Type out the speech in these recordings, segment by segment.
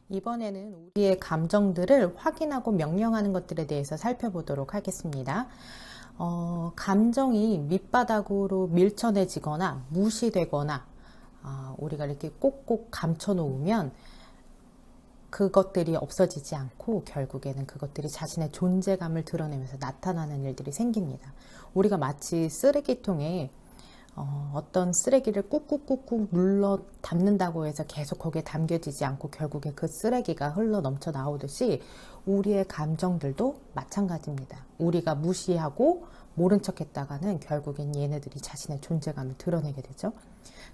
이번에는 우리의 감정들을 확인하고 명령하는 것들에 대해서 살펴보도록 하겠습니다. 감정이 밑바닥으로 밀쳐내지거나 무시되거나 우리가 이렇게 꼭꼭 감춰 놓으면 그것들이 없어지지 않고 결국에는 그것들이 자신의 존재감을 드러내면서 나타나는 일들이 생깁니다. 우리가 마치 쓰레기통에 어떤 쓰레기를 꾹꾹꾹꾹 눌러 담는다고 해서 계속 거기에 담겨지지 않고 결국에 그 쓰레기가 흘러 넘쳐 나오듯이 우리의 감정들도 마찬가지입니다. 우리가 무시하고 모른 척 했다가는 결국엔 얘네들이 자신의 존재감을 드러내게 되죠.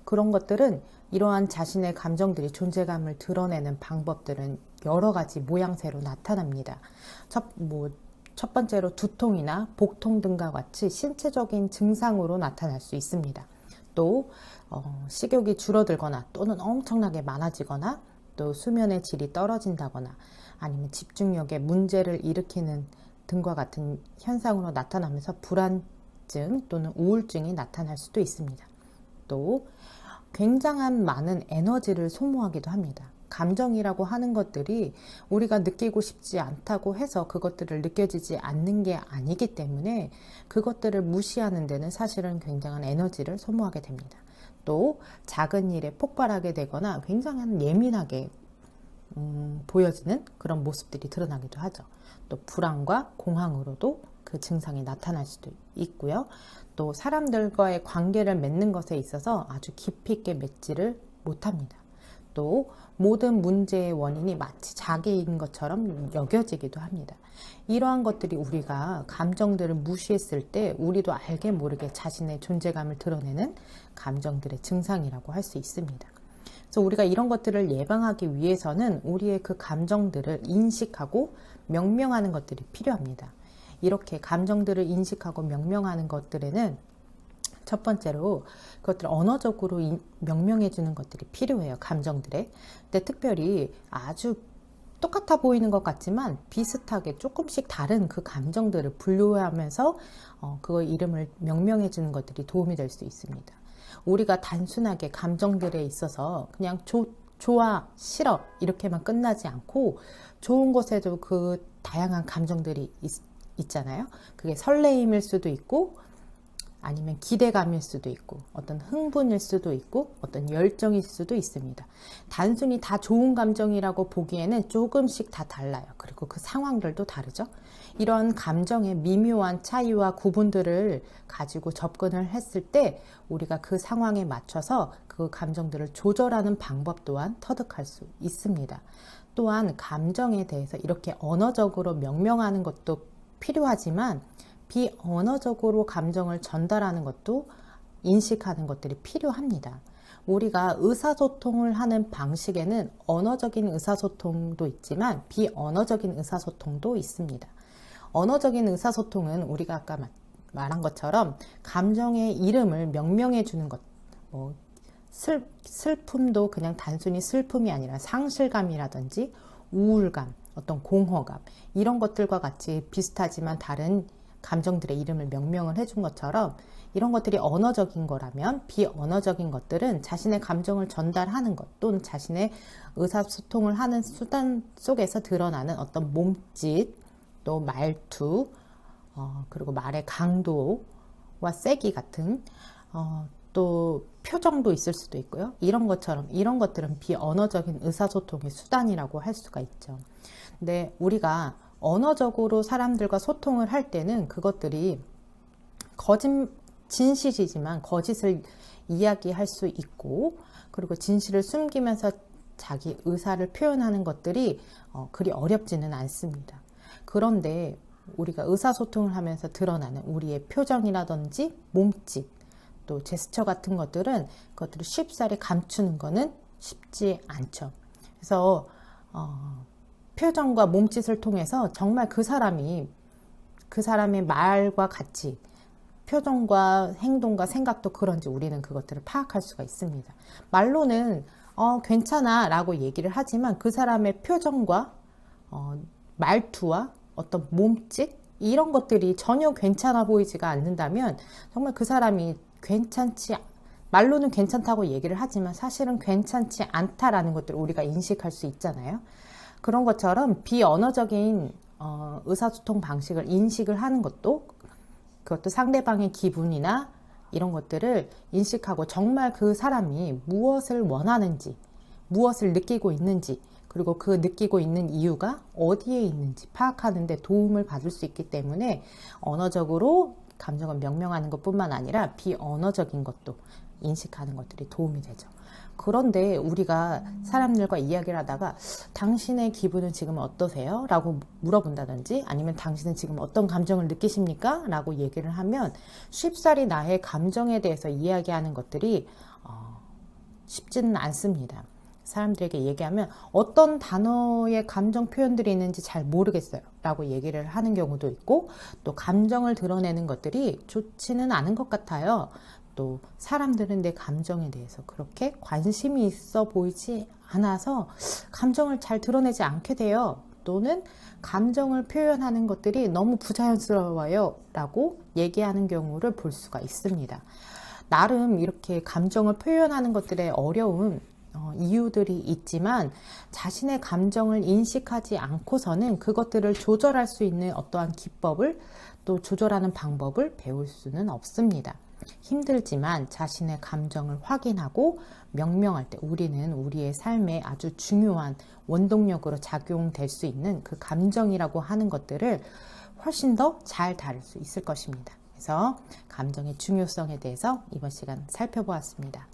그런 것들은 이러한 자신의 감정들이 존재감을 드러내는 방법들은 여러 가지 모양새로 나타납니다. 첫 번째로 두통이나 복통 등과 같이 신체적인 증상으로 나타날 수 있습니다. 또 식욕이 줄어들거나 또는 엄청나게 많아지거나 또 수면의 질이 떨어진다거나 아니면 집중력에 문제를 일으키는 등과 같은 현상으로 나타나면서 불안증 또는 우울증이 나타날 수도 있습니다. 또 굉장한 많은 에너지를 소모하기도 합니다. 감정이라고 하는 것들이 우리가 느끼고 싶지 않다고 해서 그것들을 느껴지지 않는 게 아니기 때문에 그것들을 무시하는 데는 사실은 굉장한 에너지를 소모하게 됩니다. 또 작은 일에 폭발하게 되거나 굉장히 예민하게 보여지는 그런 모습들이 드러나기도 하죠. 또 불안과 공황으로도 그 증상이 나타날 수도 있고요. 또 사람들과의 관계를 맺는 것에 있어서 아주 깊이 있게 맺지를 못합니다. 또 모든 문제의 원인이 마치 자기인 것처럼 여겨지기도 합니다. 이러한 것들이 우리가 감정들을 무시했을 때 우리도 알게 모르게 자신의 존재감을 드러내는 감정들의 증상이라고 할 수 있습니다. 그래서 우리가 이런 것들을 예방하기 위해서는 우리의 그 감정들을 인식하고 명명하는 것들이 필요합니다. 이렇게 감정들을 인식하고 명명하는 것들에는 첫 번째로 그것들을 언어적으로 명명해 주는 것들이 필요해요. 감정들에. 근데 특별히 아주 똑같아 보이는 것 같지만 비슷하게 조금씩 다른 그 감정들을 분류하면서 그 이름을 명명해 주는 것들이 도움이 될 수 있습니다. 우리가 단순하게 감정들에 있어서 그냥 좋아, 싫어 이렇게만 끝나지 않고 좋은 것에도 그 다양한 감정들이 있잖아요. 그게 설레임일 수도 있고 아니면 기대감일 수도 있고 어떤 흥분일 수도 있고 어떤 열정일 수도 있습니다. 단순히 다 좋은 감정이라고 보기에는 조금씩 다 달라요. 그리고 그 상황들도 다르죠. 이런 감정의 미묘한 차이와 구분들을 가지고 접근을 했을 때 우리가 그 상황에 맞춰서 그 감정들을 조절하는 방법 또한 터득할 수 있습니다. 또한 감정에 대해서 이렇게 언어적으로 명명하는 것도 필요하지만 비언어적으로 감정을 전달하는 것도 인식하는 것들이 필요합니다. 우리가 의사소통을 하는 방식에는 언어적인 의사소통도 있지만 비언어적인 의사소통도 있습니다. 언어적인 의사소통은 우리가 아까 말한 것처럼 감정의 이름을 명명해 주는 것, 슬픔도 그냥 단순히 슬픔이 아니라 상실감이라든지 우울감, 어떤 공허감 이런 것들과 같이 비슷하지만 다른 감정들의 이름을 명명을 해준 것처럼 이런 것들이 언어적인 거라면 비언어적인 것들은 자신의 감정을 전달하는 것 또는 자신의 의사소통을 하는 수단 속에서 드러나는 어떤 몸짓 또 말투 그리고 말의 강도와 세기 같은 또 표정도 있을 수도 있고요. 이런 것들은 비언어적인 의사소통의 수단이라고 할 수가 있죠. 근데 우리가 언어적으로 사람들과 소통을 할 때는 그것들이 진실이지만 거짓을 이야기할 수 있고 그리고 진실을 숨기면서 자기 의사를 표현하는 것들이 그리 어렵지는 않습니다. 그런데 우리가 의사소통을 하면서 드러나는 우리의 표정이라든지 몸짓 또 제스처 같은 것들은 그것들을 쉽사리 감추는 거는 쉽지 않죠. 그래서 표정과 몸짓을 통해서 정말 그 사람의 말과 같이 표정과 행동과 생각도 그런지 우리는 그것들을 파악할 수가 있습니다. 말로는 괜찮아 라고 얘기를 하지만 그 사람의 표정과 말투와 어떤 몸짓 이런 것들이 전혀 괜찮아 보이지가 않는다면 정말 그 사람이 말로는 괜찮다고 얘기를 하지만 사실은 괜찮지 않다라는 것들을 우리가 인식할 수 있잖아요. 그런 것처럼 비언어적인 의사소통 방식을 인식을 하는 그것도 상대방의 기분이나 이런 것들을 인식하고 정말 그 사람이 무엇을 원하는지, 무엇을 느끼고 있는지, 그리고 그 느끼고 있는 이유가 어디에 있는지 파악하는 데 도움을 받을 수 있기 때문에 언어적으로 감정을 명명하는 것뿐만 아니라 비언어적인 것도 인식하는 것들이 도움이 되죠. 그런데 우리가 사람들과 이야기를 하다가 당신의 기분은 지금 어떠세요? 라고 물어본다든지 아니면 당신은 지금 어떤 감정을 느끼십니까? 라고 얘기를 하면 쉽사리 나의 감정에 대해서 이야기하는 것들이 쉽지는 않습니다. 사람들에게 얘기하면 어떤 단어의 감정 표현들이 있는지 잘 모르겠어요 라고 얘기를 하는 경우도 있고, 또 감정을 드러내는 것들이 좋지는 않은 것 같아요. 또 사람들은 내 감정에 대해서 그렇게 관심이 있어 보이지 않아서 감정을 잘 드러내지 않게 돼요. 또는 감정을 표현하는 것들이 너무 부자연스러워요 라고 얘기하는 경우를 볼 수가 있습니다. 나름 이렇게 감정을 표현하는 것들의 어려운 이유들이 있지만 자신의 감정을 인식하지 않고서는 그것들을 조절할 수 있는 어떠한 기법을 또 조절하는 방법을 배울 수는 없습니다. 힘들지만 자신의 감정을 확인하고 명명할 때 우리는 우리의 삶에 아주 중요한 원동력으로 작용될 수 있는 그 감정이라고 하는 것들을 훨씬 더 잘 다룰 수 있을 것입니다. 그래서 감정의 중요성에 대해서 이번 시간 살펴보았습니다.